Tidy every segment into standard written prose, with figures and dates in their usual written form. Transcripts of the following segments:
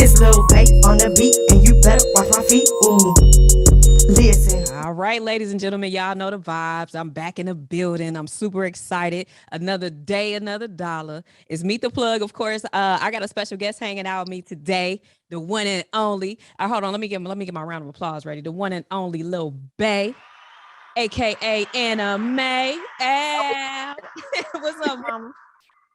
It's Lil Bae on the beat, and you better watch my feet. Ooh, listen. All right, ladies and gentlemen, y'all know the vibes. I'm back in the building. I'm super excited. Another day, another dollar. It's Meet the Plug, of course. I got a special guest hanging out with me today, the one and only. Hold on, let me get my round of applause ready. The one and only Lil Bae, aka Anna Mae. What's up, mama?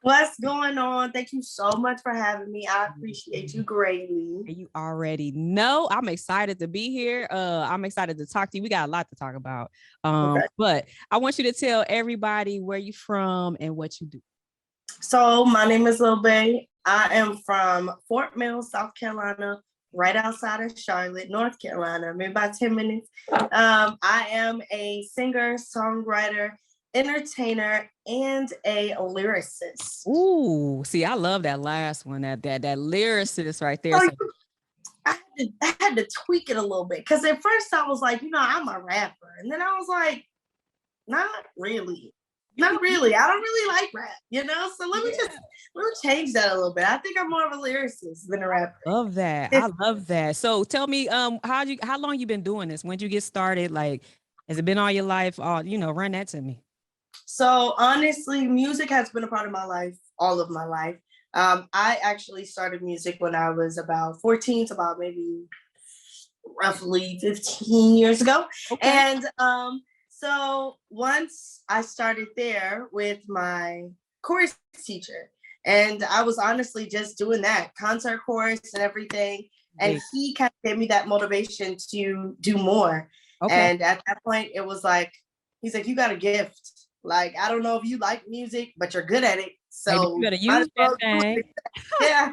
What's going on? Thank you so much for having me. I appreciate you greatly. You already know I'm excited to be here. I'm excited to talk to you. We got a lot to talk about. Okay. But I want you to tell everybody where you from and what you do. So my name is Lil Bae. I am from Fort Mill, South Carolina, right outside of Charlotte, North Carolina, maybe about 10 minutes. I am a singer, songwriter, entertainer, and a lyricist. Ooh, see, I love that last one, that lyricist right there. So So, I had to tweak it a little bit because at first I was like, I'm a rapper. And then I was like, not really. Not really. I don't really like rap. So let me change that a little bit. I think I'm more of a lyricist than a rapper. love that. I love that. So tell me, how long you been doing this? When did you get started? Like, has it been all your life? Run that to me. So honestly, music has been a part of my life, all of my life. I actually started music when I was about 14, so about maybe roughly 15 years ago. Okay. And so once I started there with my chorus teacher, and I was honestly just doing that concert chorus and everything. And he kind of gave me that motivation to do more. Okay. And at that point, it was like, he's like, you got a gift. Like, I don't know if you like music, but you're good at it. So you better use that thing. Yeah.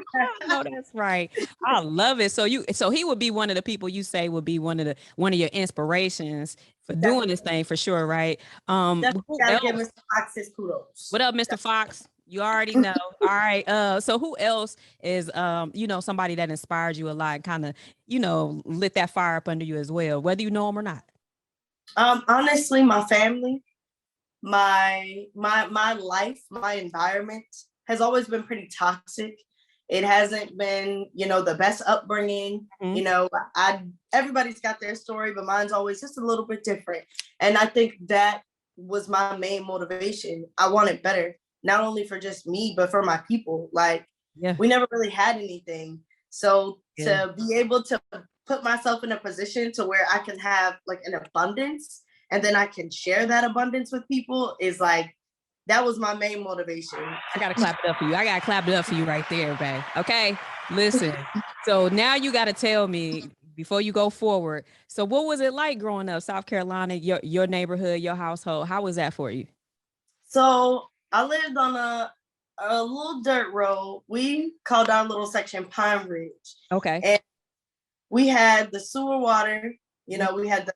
No, that's right. I love it. So he would be one of the people you say would be one of your inspirations for doing this thing for sure, right? Who Gotta give else? Mr. Fox his kudos. What up, Mr. Fox? You already know. All right. So who else is somebody that inspired you a lot and kind of, lit that fire up under you as well, whether you know him or not? Honestly, my family, my life, my environment has always been pretty toxic. It hasn't been, the best upbringing. Everybody's got their story, but mine's always just a little bit different. And I think that was my main motivation. I wanted better, not only for just me, but for my people. Like, we never really had anything. So to be able to put myself in a position to where I can have like an abundance, and then I can share that abundance with people is like, that was my main motivation. I gotta clap it up for you. I gotta clap it up for you right there, babe. Okay, listen. So now you gotta tell me before you go forward. So what was it like growing up, South Carolina, your neighborhood, your household? How was that for you? So I lived on a little dirt road. We called our little section Pine Ridge. Okay. And we had the sewer water. We had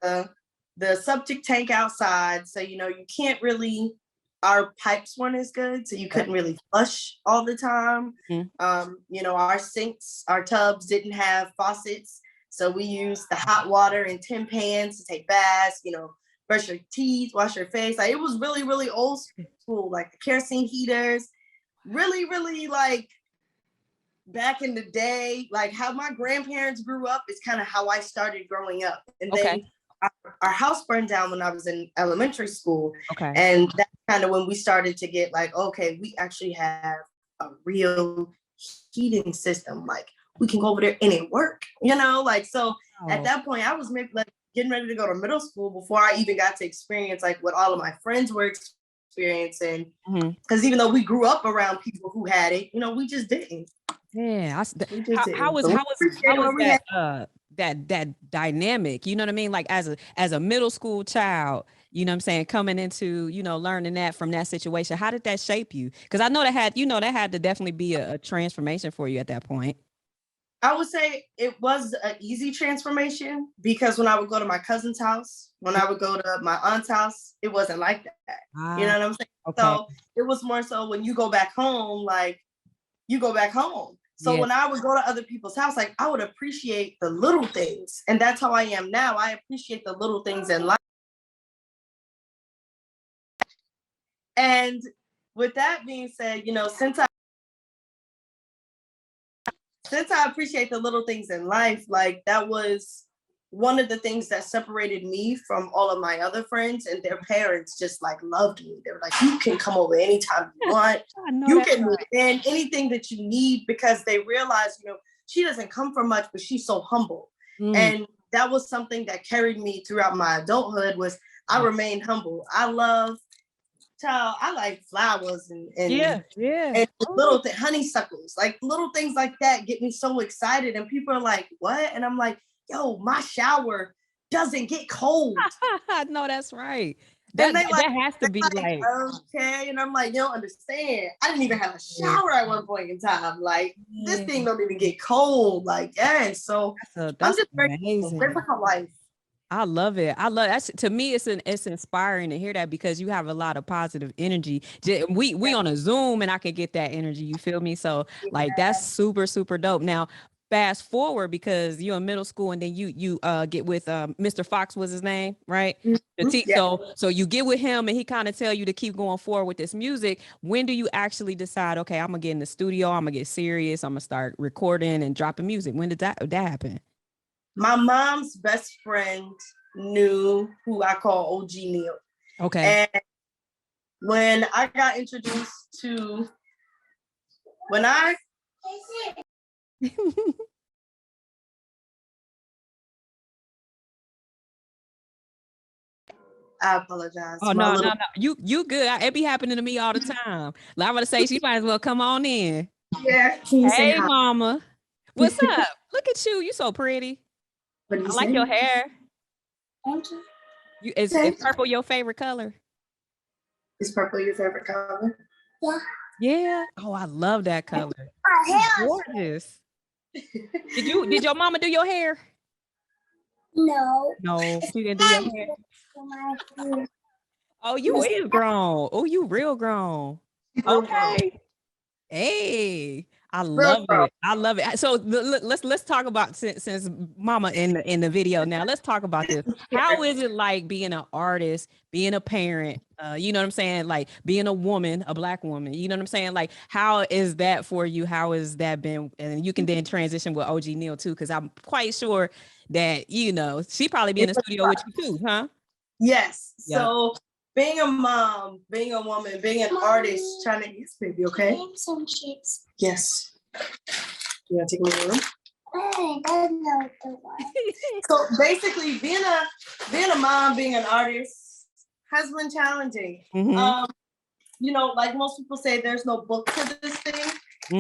the septic tank outside. So, you can't really, our pipes weren't as good. So you couldn't really flush all the time. Our sinks, our tubs didn't have faucets. So we used the hot water in tin pans to take baths, brush your teeth, wash your face. Like, it was really, really old school, like the kerosene heaters, really, really like back in the day, like how my grandparents grew up is kind of how I started growing up. And then our house burned down when I was in elementary school. Okay. And that's kind of when we started to get like, okay, we actually have a real heating system. Like, we can go over there and it work, so at that point I was maybe like getting ready to go to middle school before I even got to experience like what all of my friends were experiencing. Because even though we grew up around people who had it, we just didn't. Yeah. How was that dynamic? You know what I mean? Like as a middle school child, you know what I'm saying, coming into, learning that from that situation. How did that shape you? Because I know that had to definitely be a transformation for you at that point. I would say it was an easy transformation because when I would go to my cousin's house, when I would go to my aunt's house, it wasn't like that. You know what I'm saying? Okay. So it was more so when you go back home, like, you go back home. So when I would go to other people's house, like, I would appreciate the little things. And that's how I am now. I appreciate the little things in life. since I appreciate the little things in life, like that was one of the things that separated me from all of my other friends, and their parents just like loved me. They were like, you can come over anytime you want. You can move in anything that you need, because they realize, you know, she doesn't come from much, but she's so humble. And that was something that carried me throughout my adulthood, was I remained humble. I like flowers and little honeysuckles, like little things like that get me so excited. And people are like, what? And I'm like, yo, my shower doesn't get cold. No, that's right. That has to be like, okay. And I'm like, you don't understand. I didn't even have a shower at one point in time. Like, this thing don't even get cold. Like, so that's I'm just amazing. grateful for life. I love it. I love that. To me, it's inspiring to hear that, because you have a lot of positive energy. We on a Zoom and I can get that energy. You feel me? So like, that's super, super dope. Now, fast forward, because you're in middle school and then you get with Mr. Fox was his name, right? So you get with him and he kind of tell you to keep going forward with this music. When do you actually decide, okay, I'm gonna get in the studio, I'm gonna get serious, I'm gonna start recording and dropping music? When did that happen? My mom's best friend knew who I call OG Neil. Okay. And when I got introduced to, I apologize. Oh, no. You good. It be happening to me all the time. Like, I'm gonna say, she might as well come on in. Yeah. Hey, mama. What's up? Look at you. You so pretty. I like your hair. Thank you. Is purple your favorite color? Is purple your favorite color? Yeah. Yeah. Oh, I love that color. Gorgeous. Did your mama do your hair? No. No, she didn't do your hair. Oh, you is grown. Oh, you real grown. Okay. Hey, I love it. I love it. So let's talk about, since mama in the video now, let's talk about this. How is it like being an artist, being a parent, you know what I'm saying? Like being a woman, a Black woman, you know what I'm saying? Like, how is that for you? How has that been? And you can then transition with OG Neil too, because I'm quite sure that, you know, she probably be in the studio with you too, huh? Yes. Yep. So being a mom, being a woman, being an artist, trying to, yes, baby, okay? Some chips. Yes. You want to take me to the room? I don't know the one. So basically, being a mom, being an artist has been challenging. You know, like most people say, there's no book to this thing.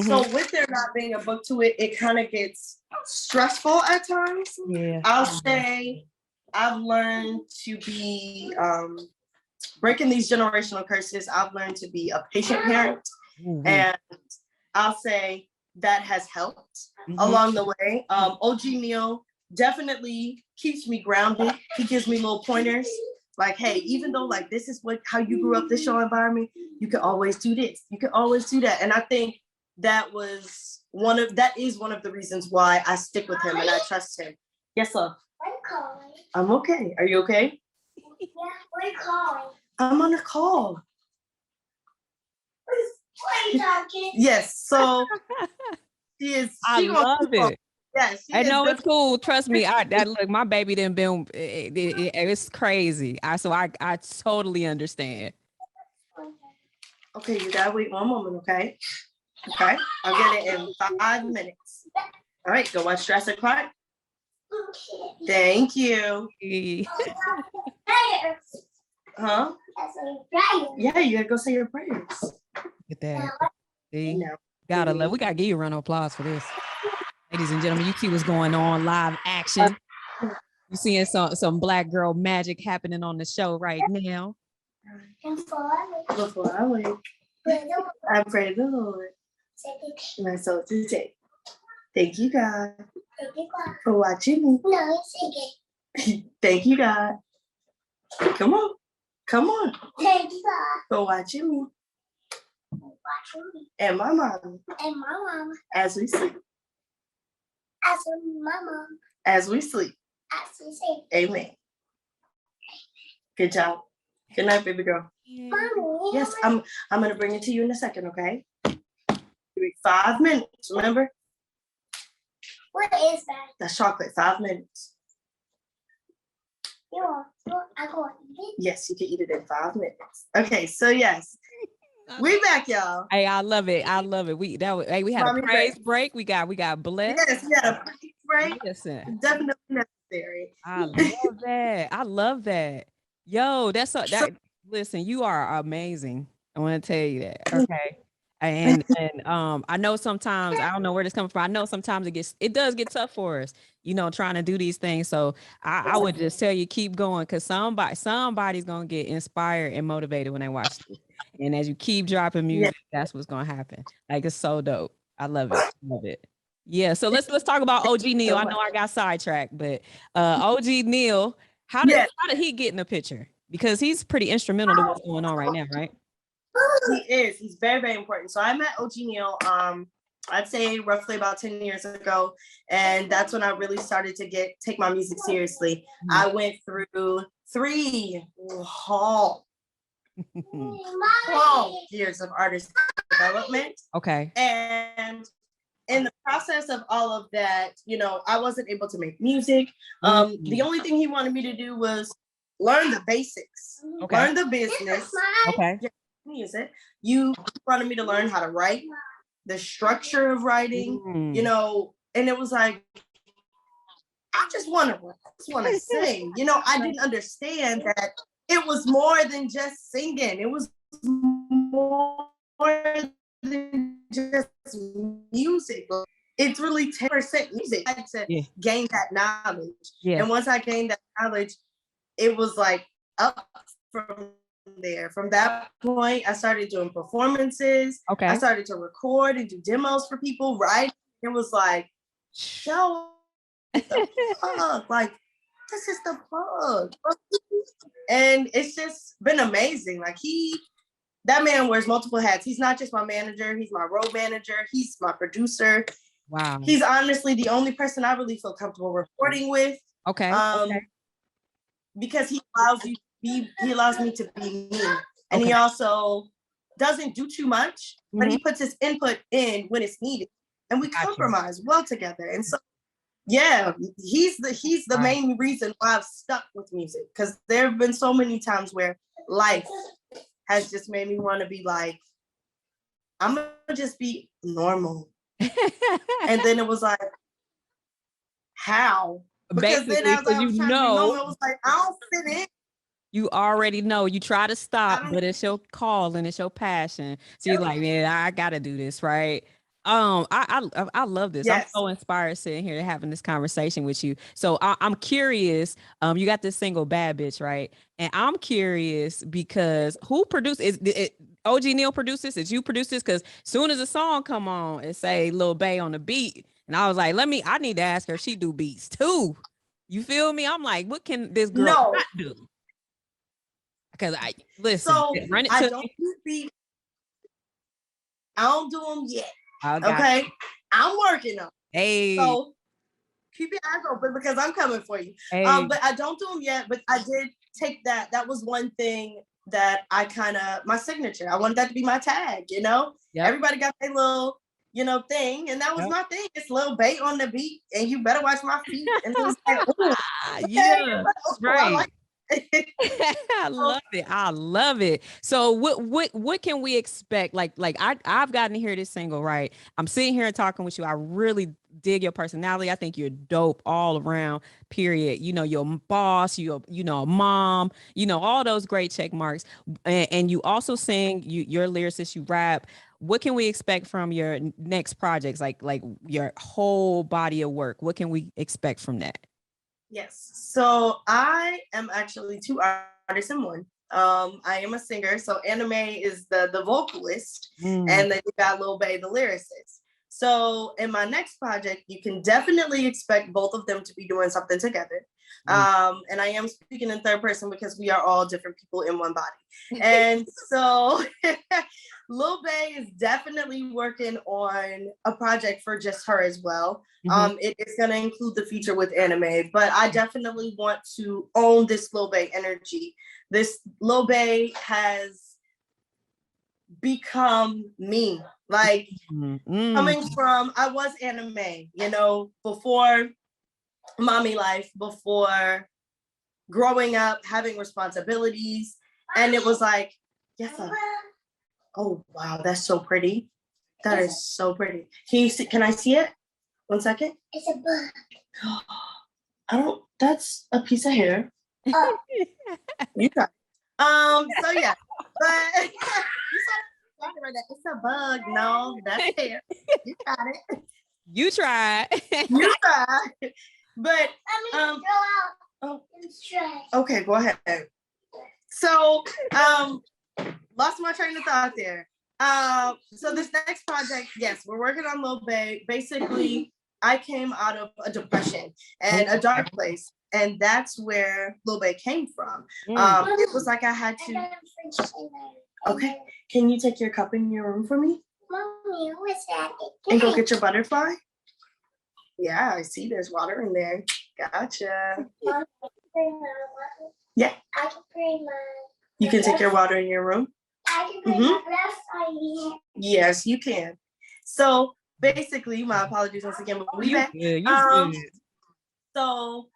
So with there not being a book to it, it kind of gets stressful at times. Yeah. I'll say I've learned to be breaking these generational curses. I've learned to be a patient parent, and I'll say that has helped along the way. OG Neil definitely keeps me grounded. He gives me little pointers, like, hey, even though like this is how you grew up, this your environment, you can always do this, you can always do that. And I think that is one of the reasons why I stick with him and I trust him. Yes, love. I'm okay. Are you okay? Yeah, what are you calling? I'm on a call. What are you talking? Yes, so I love it. Yeah, I know it's cool. Trust me. Look, my baby didn't been. It's crazy. So I totally understand. Okay, you gotta wait one moment, okay? Okay, I'll get it in 5 minutes. All right, go watch Jurassic Park. Okay. Thank you. Huh? Yeah, you gotta go say your prayers. Get that. See? We gotta give you a round of applause for this. Ladies and gentlemen, you see what's going on, live action. You're seeing some Black girl magic happening on the show right now. Before I wake, I pray the Lord. My soul to take. Thank you, God, for watching me. No, thank you, God. Come on. Thank you, God, for watching me. And my mom. As we sleep. As we sleep. Amen. Good job. Good night, baby girl. Mommy. Yes, I'm gonna bring it to you in a second, okay? Give me 5 minutes, remember? What is that? That's chocolate. 5 minutes. I go eat it? Yes, you can eat it in 5 minutes. Okay, so yes. We back, y'all. Hey, I love it. I love it. We had a praise break. We got blessed. Yes, we had a praise break. Listen. Definitely necessary. I love that. I love that. Yo, listen, you are amazing. I want to tell you that. Okay. And I know sometimes I don't know where this comes from. I know sometimes it does get tough for us, trying to do these things. So I would just tell you keep going, because somebody's gonna get inspired and motivated when they watch this. And as you keep dropping music, that's what's gonna happen. Like, it's so dope. I love it. Love it. Yeah. So let's talk about OG Neil. I know I got sidetracked, but OG Neil, how did he get in the picture? Because he's pretty instrumental to what's going on right now, right? He is. He's very, very important. So I met OG Neil, I'd say roughly about 10 years ago. And that's when I really started to take my music seriously. I went through 3 whole years of artist development. Okay. And in the process of all of that, I wasn't able to make music. The only thing he wanted me to do was learn the basics, learn the business. Okay. Music. You wanted me to learn how to write, the structure of writing, and it was like, I just want to sing. I didn't understand that it was more than just singing. It was more than just music. It's really 10% music. I had to gain that knowledge. Yeah. And once I gained that knowledge, it was like up from there. From that point, I started doing performances. Okay. I started to record and do demos for people, right? It was like, yo, what the fuck? Like, this is the plug. And it's just been amazing. Like, that man wears multiple hats. He's not just my manager, he's my road manager, he's my producer. Wow. He's honestly the only person I really feel comfortable recording with. Okay. Because he allows me to be me. And he also doesn't do too much, but he puts his input in when it's needed. And we compromise well together. And so, yeah, he's the main reason why I've stuck with music. Because there have been so many times where life has just made me want to be like, I'm going to just be normal. And then it was like, how? Because basically, then as I was trying to be normal, it was like, I don't fit in. You already know. You try to stop, but it's your call and it's your passion. So you're like, man, I gotta do this, right? I love this. Yes. I'm so inspired sitting here having this conversation with you. So I'm curious. You got this single "Bad Bitch," right? And I'm curious because who produced it? OG Neil produced this? Did you produce this? Because soon as the song come on, it say Lil Bae on the beat, and I was like, I need to ask her. She do beats too. You feel me? I'm like, what can this girl not do? Because run it to don't do beats. I don't do them yet. Okay, I'm working on it. Hey, so keep your eyes open because I'm coming for you. Hey. But I don't do them yet. But I did take that. That was one thing that I my signature. I wanted that to be my tag. Yep. Everybody got their little thing, and that was my thing. It's Lil Bae on the beat, and you better watch my feet. And it was like, yeah, right. I love it. I love it. So what can we expect? Like I've gotten to hear this single, right? I'm sitting here and talking with you. I really dig your personality. I think you're dope all around, period. You're a boss, you're a mom, all those great check marks. And you also sing, you're a lyricist, you rap. What can we expect from your next projects? Like your whole body of work. What can we expect from that? Yes. So I am actually 2 artists in one. I am a singer. So Anna Mae is the vocalist, and then you got Lil Bae, the lyricist. So in my next project, you can definitely expect both of them to be doing something together. And I am speaking in third person because we are all different people in one body. And so Lil Bae is definitely working on a project for just her as well. It is going to include the feature with Anna Mae, but I definitely want to own this Lil Bae energy. This Lil Bae has become me. Like coming from, I was Anna Mae, you know, before mommy life, before growing up, having responsibilities. And it was like, yes, oh, wow, that's so pretty. That is so pretty. Can I see it? 1 second. It's a bug. I don't, that's a piece of hair. Oh. You got it. So yeah, but you saw it right there. It's a bug. No, that's hair. You got it. You tried. You tried. But oh, okay, go ahead. So lost my train of thought there. So this next project, yes, we're working on Lil Bae. Basically, I came out of a depression and a dark place, and that's where Lil Bae came from. It was like I had to. Okay, can you take your cup in your room for me? Mommy, what's that? And go get your butterfly. Yeah, I see. There's water in there. Gotcha. Yeah. I can bring mine. You can take your water in your room. I can bring my yes, you can. So basically, my apologies once again, but we back. So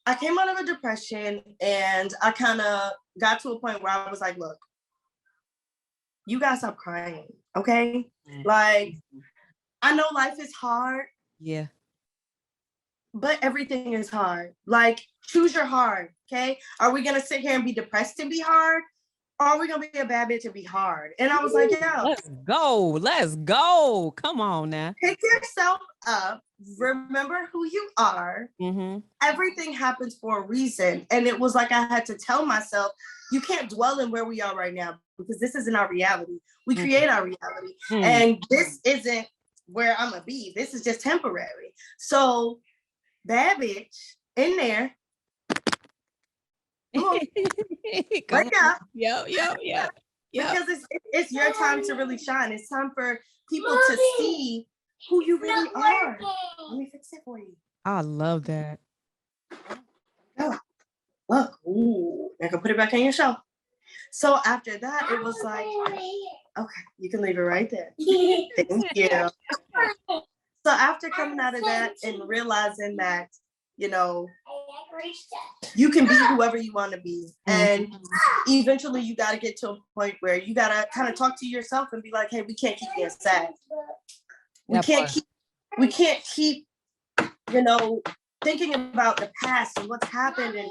I came out of a depression, and I kind of got to a point where I was like, look, you gotta stop crying, okay? Like, I know life is hard. Yeah. But everything is hard. Like, choose your hard, okay? Are we gonna sit here and be depressed and be hard? Or are we gonna be a bad bitch and be hard? And I was like, yeah. Let's go. Let's go. Come on now. Pick yourself up. Remember who you are. Everything happens for a reason. And it was like I had to tell myself, you can't dwell in where we are right now because this isn't our reality. We create our reality. And this isn't where I'm gonna be. This is just temporary. So bad bitch in there. Come on. Wake up. Yo. Because it's your time to really shine. It's time for people to see who you really are. Let me fix it for you. I love that. Oh, look. Ooh. I can put it back on your shelf. So after that, it was like, okay, you can leave it right there. Thank you. So after coming out of that and realizing that, you know, you can be whoever you want to be. And eventually you got to get to a point where you got to kind of talk to yourself and be like, hey, we can't keep being sad. We can't keep, you know, thinking about the past and what's happened. And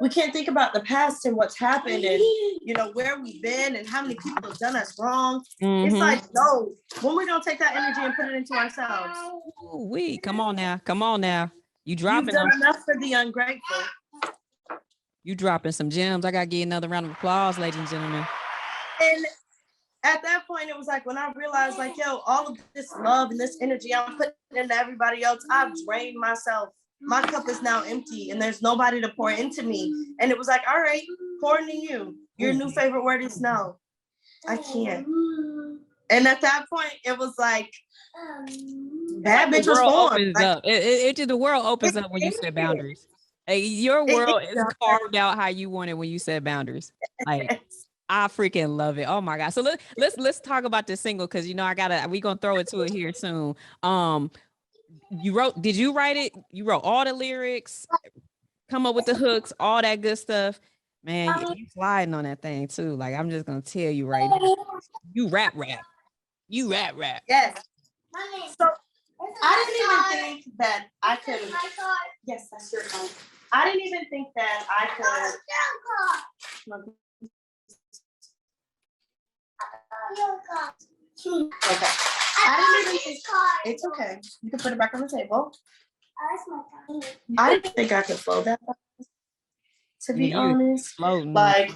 we can't think about the past and what's happened and, you know, where we've been and how many people have done us wrong. It's like, no, when we don't take that energy and put it into ourselves. Ooh, come on now. You dropping You've done enough for the ungrateful. You dropping some gems. I gotta give another round of applause, ladies and gentlemen. And at that point, it was like when I realized, like, yo, all of this love and this energy I'm putting into everybody else, I've drained myself. My cup is now empty and there's nobody to pour into me. And it was like, all right, pour into you. Your new favorite word is no. I can't. And at that point, it was like, that bitch was born. Like, the world opens up when you set boundaries. Like, your world is carved out how you want it when you set boundaries. Like, I freaking love it. Oh my God. So let's talk about this single, because you know we gonna throw it to it here soon. Did you write it? You wrote all the lyrics, come up with the hooks, all that good stuff. Man, you sliding on that thing too. Like, I'm just gonna tell you right now. You rap. You rap. Yes. So I didn't even think that I could. Yes, that's your phone. I didn't even think that I could. Okay. I didn't even think. It's okay. You can put it back on the table. I didn't think I could flow that fast, to be honest. Like,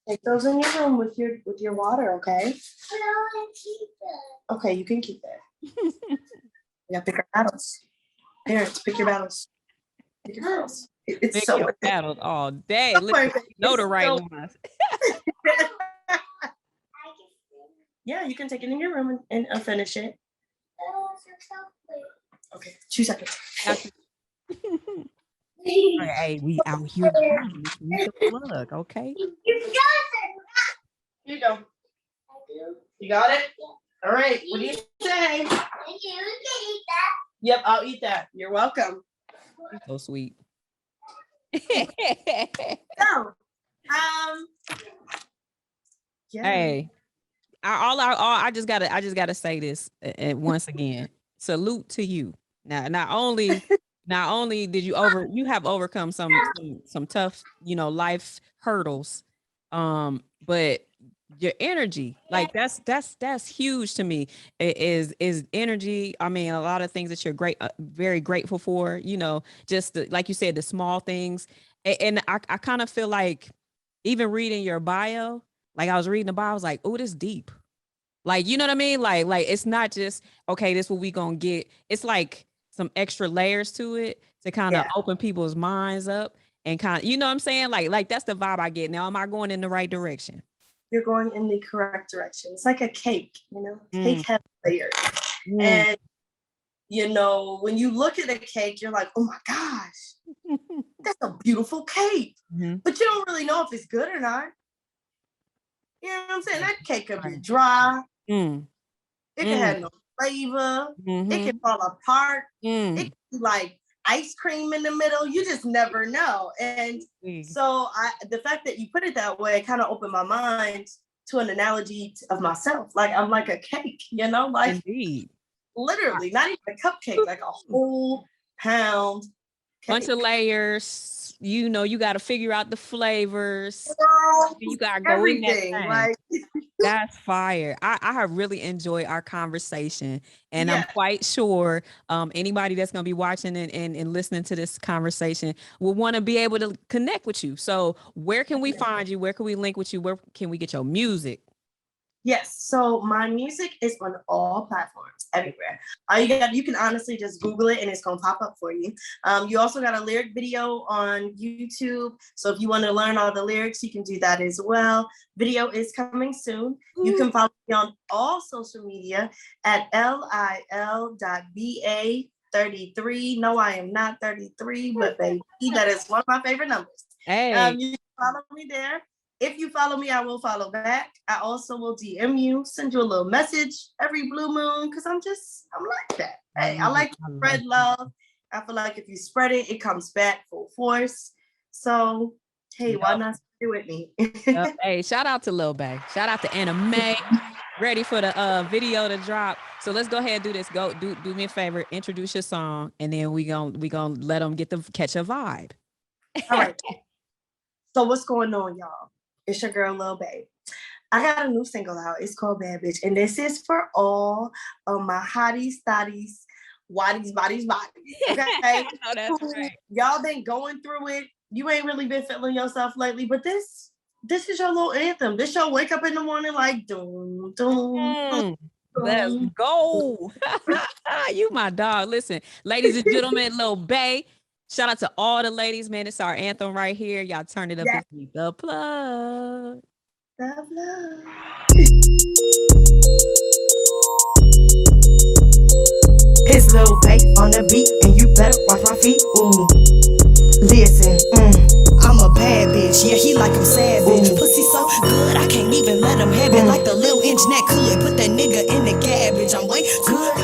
take those in your room with your water, okay? But I want to keep it. Okay, you can keep it. You gotta pick our battles. Parents, pick your battles. Pick your battles. It's pick so your battles all day. Listen, know the right ones. Yeah, you can take it in your room and finish it. Okay, 2 seconds. Hey, we out here. Plug, okay? Here you go. You got it? All right. What do you say? Yep, I'll eat that. You're welcome. So sweet. So, yeah. Hey, I just gotta say this once again. Salute to you. Now, not only did you have overcome some tough, life hurdles, but your energy, like that's huge to me. It is energy. I mean, a lot of things that you're very grateful for. Just like you said, the small things, and I kind of feel like even reading your bio, like I was reading the bio, I was like, oh, this deep. Like, you know what I mean? Like it's not just, okay, this what we gonna get. It's like some extra layers to it to kind of open people's minds up and kind of, you know what I'm saying? Like that's the vibe I get. Now, am I going in the right direction? You're going in the correct direction. It's like a cake, cake has layers. And, when you look at a cake, you're like, oh my gosh, that's a beautiful cake. But you don't really know if it's good or not. You know what I'm saying? That cake could be dry. It could have no flavor. It could fall apart. It could be like ice cream in the middle. You just never know. And so the fact that you put it that way kind of opened my mind to an analogy of myself. Like I'm like a cake, like Indeed. Literally, not even a cupcake, like a whole pound cake. Bunch of layers. You got to figure out the flavors. Girl, you got to go everything, in that thing. That's fire. I have really enjoyed our conversation, and I'm quite sure anybody that's going to be watching and listening to this conversation will want to be able to connect with you. So where can we find you? Where can we link with you? Where can we get your music? Yes, so my music is on all platforms, everywhere. You can honestly just Google it and it's gonna pop up for you. You also got a lyric video on YouTube. So if you want to learn all the lyrics, you can do that as well. Video is coming soon. You can follow me on all social media at lil.ba33. No, I am not 33, but baby, that is one of my favorite numbers. Hey. You can follow me there. If you follow me, I will follow back. I also will DM you, send you a little message every blue moon, because I'm like that. Hey, I like to spread love. I feel like if you spread it, it comes back full force. So, hey, why not do it with me? Hey, shout out to Lil Bae. Shout out to Anna Mae. Ready for the video to drop. So let's go ahead and do this. Go do me a favor, introduce your song, and then we gonna let them catch a vibe. All right. So what's going on, y'all? It's your girl, Lil Bae. I got a new single out. It's called Bad Bitch. And this is for all of my hotties, thotties, waddies, bodies, bodies. Okay? No, that's right. Y'all been going through it. You ain't really been feeling yourself lately, but this is your little anthem. This your wake up in the morning like, doom, doom. Let's go. You my dog. Listen, ladies and gentlemen, Lil Bae. Shout out to all the ladies, man. It's our anthem right here. Y'all turn it up and see the plug. The plug. It's Lil Bae on the beat, and you better watch my feet. Ooh. Listen, I'm a bad bitch. Yeah, he like I'm savage. Ooh. Pussy so good, I can't even let him have it. Like the little inch that could put that nigga in the cabbage. I'm way good